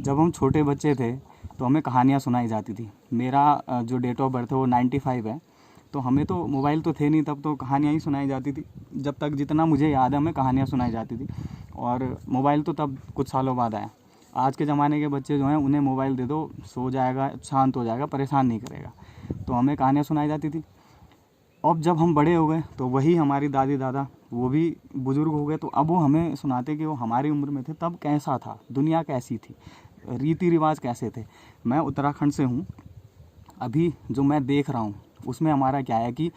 जब हम छोटे बच्चे थे तो हमें कहानियाँ सुनाई जाती थी। मेरा जो डेट ऑफ बर्थ है वो 95 है, तो हमें तो मोबाइल तो थे नहीं तब, तो कहानियाँ ही सुनाई जाती थी। जब तक जितना मुझे याद है हमें कहानियाँ सुनाई जाती थी, और मोबाइल तो तब कुछ सालों बाद आया। आज के ज़माने के बच्चे जो हैं उन्हें मोबाइल दे दो, सो जाएगा, शांत हो जाएगा, परेशान नहीं करेगा। तो हमें कहानियाँ सुनाई जाती थी। अब जब हम बड़े हो गए तो वही हमारी दादी दादा वो भी बुज़ुर्ग हो गए, तो अब वो हमें सुनाते कि वो हमारी उम्र में थे तब कैसा था, दुनिया कैसी थी, रीति रिवाज कैसे थे। मैं उत्तराखंड से हूँ। अभी जो मैं देख रहा हूँ उसमें हमारा क्या है कि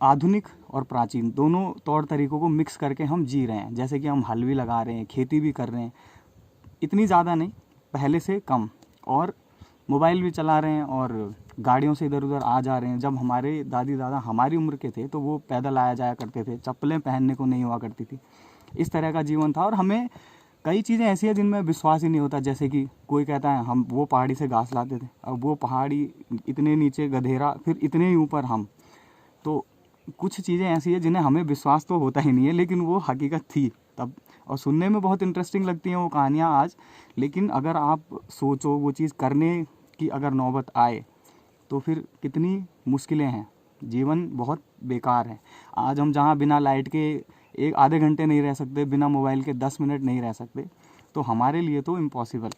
आधुनिक और प्राचीन दोनों तौर तरीक़ों को मिक्स करके हम जी रहे हैं। जैसे कि हम हल भी लगा रहे हैं, खेती भी कर रहे हैं, इतनी ज़्यादा नहीं, पहले से कम, और मोबाइल भी चला रहे हैं और गाड़ियों से इधर उधर आ जा रहे हैं। जब हमारे दादी दादा हमारी उम्र के थे तो वो पैदल आया जाया करते थे, चप्पलें पहनने को नहीं हुआ करती थी। इस तरह का जीवन था। और हमें कई चीज़ें ऐसी हैं जिनमें विश्वास ही नहीं होता। जैसे कि कोई कहता है हम वो पहाड़ी से घास लाते थे, अब वो पहाड़ी इतने नीचे गधेरा, फिर इतने ही ऊपर हम। तो कुछ चीज़ें ऐसी हैं जिन्हें हमें विश्वास तो होता ही नहीं है, लेकिन वो हकीकत थी तब, और सुनने में बहुत इंटरेस्टिंग लगती हैं वो कहानियाँ आज। लेकिन अगर आप सोचो वो चीज़ करने की अगर नौबत आए तो फिर कितनी मुश्किलें हैं, जीवन बहुत बेकार है। आज हम जहाँ बिना लाइट के एक आधे घंटे नहीं रह सकते, बिना मोबाइल के 10 मिनट नहीं रह सकते, तो हमारे लिए तो इम्पॉसिबल।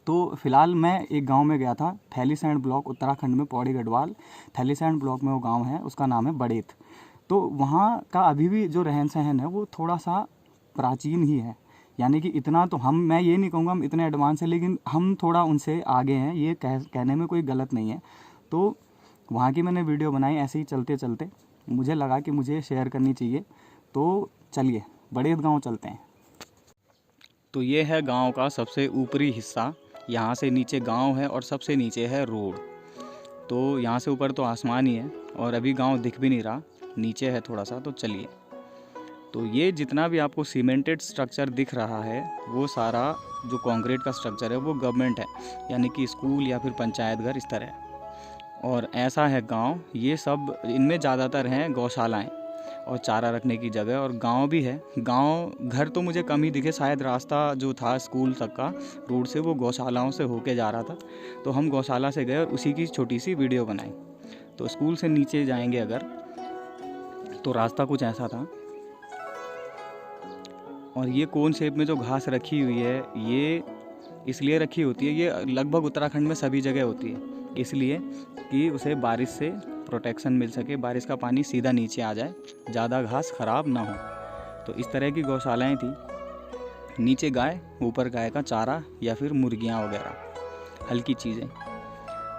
तो फ़िलहाल मैं एक गांव में गया था, थैलीसैंण ब्लॉक, उत्तराखंड में, पौड़ी गढ़वाल थैलीसैंण ब्लॉक में वो गांव है, उसका नाम है बड़ेत। तो वहाँ का अभी भी जो रहन सहन है वो थोड़ा सा प्राचीन ही है। यानी कि इतना तो मैं ये नहीं कहूँगा हम इतने एडवांस हैं, लेकिन हम थोड़ा उनसे आगे हैं, ये कहने में कोई गलत नहीं है। तो वहाँ की मैंने वीडियो बनाई, ऐसे ही चलते चलते मुझे लगा कि मुझे शेयर करनी चाहिए। तो चलिए बड़ेत गांव चलते हैं। तो ये है गांव का सबसे ऊपरी हिस्सा। यहाँ से नीचे गांव है और सबसे नीचे है रोड। तो यहाँ से ऊपर तो आसमान ही है, और अभी गांव दिख भी नहीं रहा, नीचे है थोड़ा सा। तो चलिए, तो ये जितना भी आपको सीमेंटेड स्ट्रक्चर दिख रहा है वो सारा जो कंक्रीट का स्ट्रक्चर है वो गवर्नमेंट है, यानी कि स्कूल या फिर पंचायत घर, इस तरह। और ऐसा है गांव। ये सब, इनमें ज़्यादातर हैं गौशालाएं और चारा रखने की जगह, और गांव भी है। गांव घर तो मुझे कम ही दिखे, शायद रास्ता जो था स्कूल तक का रोड से वो गौशालाओं से होके जा रहा था। तो हम गौशाला से गए और उसी की छोटी सी वीडियो बनाई। तो स्कूल से नीचे जाएंगे अगर, तो रास्ता कुछ ऐसा था। और ये कोन शेप में जो घास रखी हुई है, ये इसलिए रखी होती है, ये लगभग उत्तराखंड में सभी जगह होती है, इसलिए कि उसे बारिश से प्रोटेक्शन मिल सके, बारिश का पानी सीधा नीचे आ जाए, ज़्यादा घास ख़राब ना हो। तो इस तरह की गौशालाएं थी। नीचे गाय, ऊपर गाय का चारा या फिर मुर्गियां वगैरह, हल्की चीज़ें।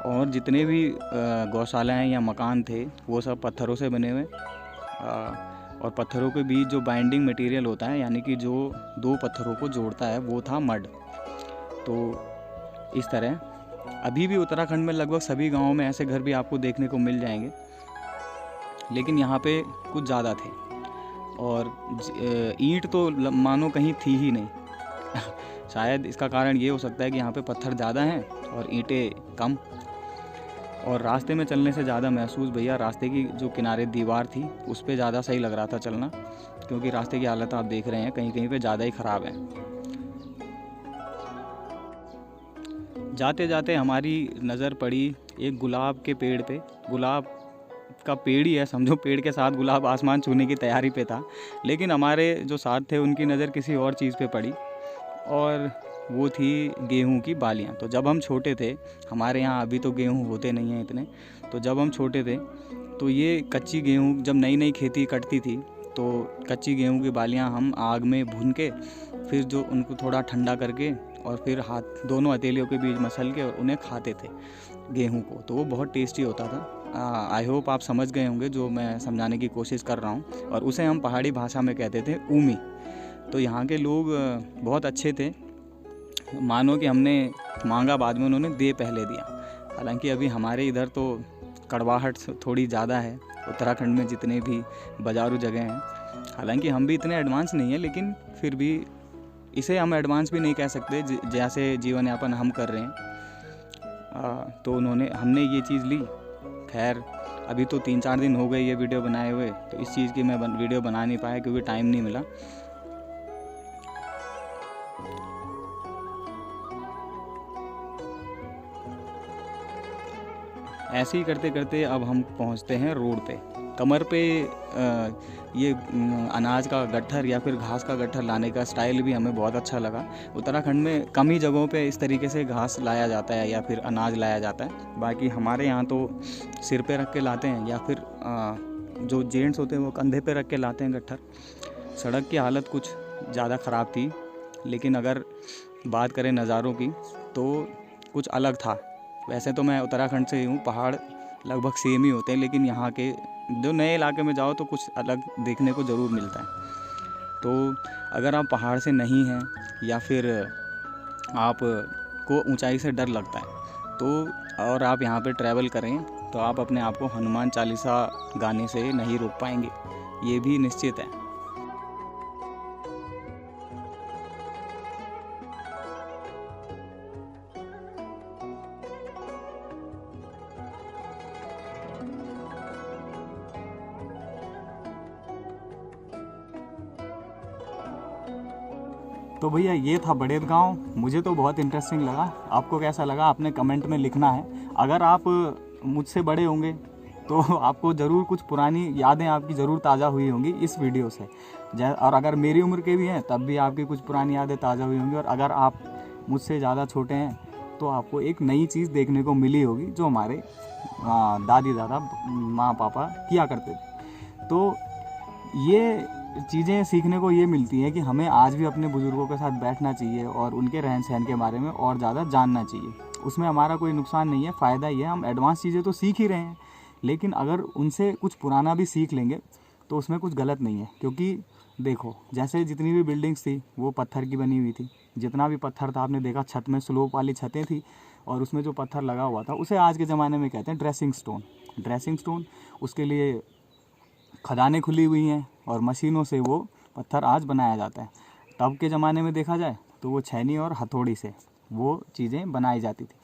और जितने भी गौशालाएं या मकान थे वो सब पत्थरों से बने हुए, और पत्थरों के बीच जो बाइंडिंग मटेरियल होता है, यानी कि जो दो पत्थरों को जोड़ता है, वो था मड। तो इस तरह अभी भी उत्तराखंड में लगभग सभी गांवों में ऐसे घर भी आपको देखने को मिल जाएंगे, लेकिन यहाँ पे कुछ ज़्यादा थे। और ईंट तो मानो कहीं थी ही नहीं। शायद इसका कारण ये हो सकता है कि यहाँ पे पत्थर ज़्यादा हैं और ईंटें कम। और रास्ते में चलने से ज़्यादा महसूस भैया रास्ते की जो किनारे दीवार थी उस पर ज़्यादा सही लग रहा था चलना, क्योंकि रास्ते की हालत आप देख रहे हैं कहीं कहीं पे ज़्यादा ही ख़राब है। जाते जाते हमारी नज़र पड़ी एक गुलाब के पेड़ पे। गुलाब का पेड़ ही है समझो, पेड़ के साथ गुलाब आसमान छूने की तैयारी पे था, लेकिन हमारे जो साथ थे उनकी नज़र किसी और चीज़ पे पड़ी, और वो थी गेहूं की बालियां। तो जब हम छोटे थे, हमारे यहाँ अभी तो गेहूं होते नहीं हैं इतने, तो जब हम छोटे थे तो ये कच्ची गेहूं, जब नई नई खेती कटती थी तो कच्ची गेहूं की बालियां हम आग में भून के, फिर जो उनको थोड़ा ठंडा करके, और फिर हाथ दोनों हथेलियों के बीच मसल के और उन्हें खाते थे गेहूं को। तो वो बहुत टेस्टी होता था। आई होप आप समझ गए होंगे जो मैं समझाने की कोशिश कर रहा हूँ। और उसे हम पहाड़ी भाषा में कहते थे ऊमी। तो यहाँ के लोग बहुत अच्छे थे, मानो कि हमने मांगा बाद में उन्होंने दे पहले दिया। हालांकि अभी हमारे इधर तो कड़वाहट थोड़ी ज़्यादा है उत्तराखंड में, जितने भी बाजारू जगह हैं। हालांकि हम भी इतने एडवांस नहीं हैं, लेकिन फिर भी इसे हम एडवांस भी नहीं कह सकते जैसे जीवन यापन हम कर रहे हैं। तो हमने ये चीज़ ली। खैर अभी तो 3-4 दिन हो गए ये वीडियो बनाए हुए, तो इस चीज़ की मैं वीडियो बना नहीं पाया क्योंकि टाइम नहीं मिला। ऐसे ही करते करते अब हम पहुंचते हैं रोड पे। कमर पे ये अनाज का गट्ठर या फिर घास का गट्ठर लाने का स्टाइल भी हमें बहुत अच्छा लगा। उत्तराखंड में कम ही जगहों पे इस तरीके से घास लाया जाता है या फिर अनाज लाया जाता है। बाकी हमारे यहाँ तो सिर पे रख के लाते हैं या फिर जो जेंट्स होते हैं वो कंधे पे रख के लाते हैं गट्ठर। सड़क की हालत कुछ ज़्यादा ख़राब थी, लेकिन अगर बात करें नज़ारों की तो कुछ अलग था। वैसे तो मैं उत्तराखंड से ही हूँ, पहाड़ लगभग सेम ही होते हैं, लेकिन यहाँ के जो नए इलाके में जाओ तो कुछ अलग देखने को ज़रूर मिलता है। तो अगर आप पहाड़ से नहीं हैं या फिर आप को ऊंचाई से डर लगता है तो और आप यहाँ पे ट्रैवल करें तो आप अपने आप को हनुमान चालीसा गाने से नहीं रोक पाएंगे, ये भी निश्चित है। तो भैया ये था बड़ेत गांव। मुझे तो बहुत इंटरेस्टिंग लगा। आपको कैसा लगा आपने कमेंट में लिखना है। अगर आप मुझसे बड़े होंगे तो आपको ज़रूर कुछ पुरानी यादें आपकी ज़रूर ताज़ा हुई होंगी इस वीडियो से। और अगर मेरी उम्र के भी हैं तब भी आपकी कुछ पुरानी यादें ताज़ा हुई होंगी। और अगर आप मुझसे ज़्यादा छोटे हैं तो आपको एक नई चीज़ देखने को मिली होगी जो हमारे दादी दादा माँ पापा किया करते थे। तो ये चीज़ें सीखने को ये मिलती हैं कि हमें आज भी अपने बुज़ुर्गों के साथ बैठना चाहिए और उनके रहन सहन के बारे में और ज़्यादा जानना चाहिए। उसमें हमारा कोई नुकसान नहीं है, फ़ायदा ही है। हम एडवांस चीज़ें तो सीख ही रहे हैं, लेकिन अगर उनसे कुछ पुराना भी सीख लेंगे तो उसमें कुछ गलत नहीं है। क्योंकि देखो, जैसे जितनी भी बिल्डिंग्स थी वो पत्थर की बनी हुई थी। जितना भी पत्थर था, आपने देखा छत में स्लोप वाली छतें थी और उसमें जो पत्थर लगा हुआ था उसे आज के ज़माने में कहते हैं ड्रेसिंग स्टोन। ड्रेसिंग स्टोन, उसके लिए खदानें खुली हुई हैं और मशीनों से वो पत्थर आज बनाया जाता है। तब के ज़माने में देखा जाए तो वो छैनी और हथौड़ी से वो चीज़ें बनाई जाती थी।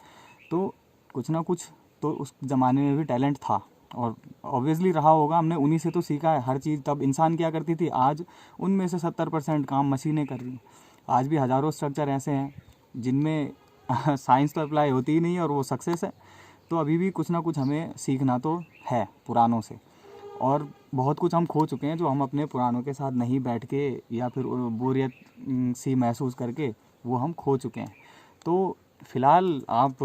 तो कुछ ना कुछ तो उस ज़माने में भी टैलेंट था और ऑब्वियसली रहा होगा। हमने उन्हीं से तो सीखा है हर चीज़। तब इंसान क्या करती थी, आज उनमें से 70% काम मशीनें कर रही हैं। आज भी हज़ारों स्ट्रक्चर ऐसे हैं जिनमें साइंस तो अप्लाई होती ही नहीं है और वो सक्सेस है। तो अभी भी कुछ ना कुछ हमें सीखना तो है पुरानों से। और बहुत कुछ हम खो चुके हैं जो हम अपने पुरानों के साथ नहीं बैठ के या फिर बोरियत सी महसूस करके वो हम खो चुके हैं। तो फ़िलहाल आप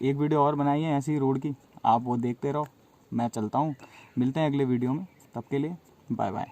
एक वीडियो और बनाइए ऐसी रोड की, आप वो देखते रहो। मैं चलता हूँ, मिलते हैं अगले वीडियो में। तब के लिए बाय बाय।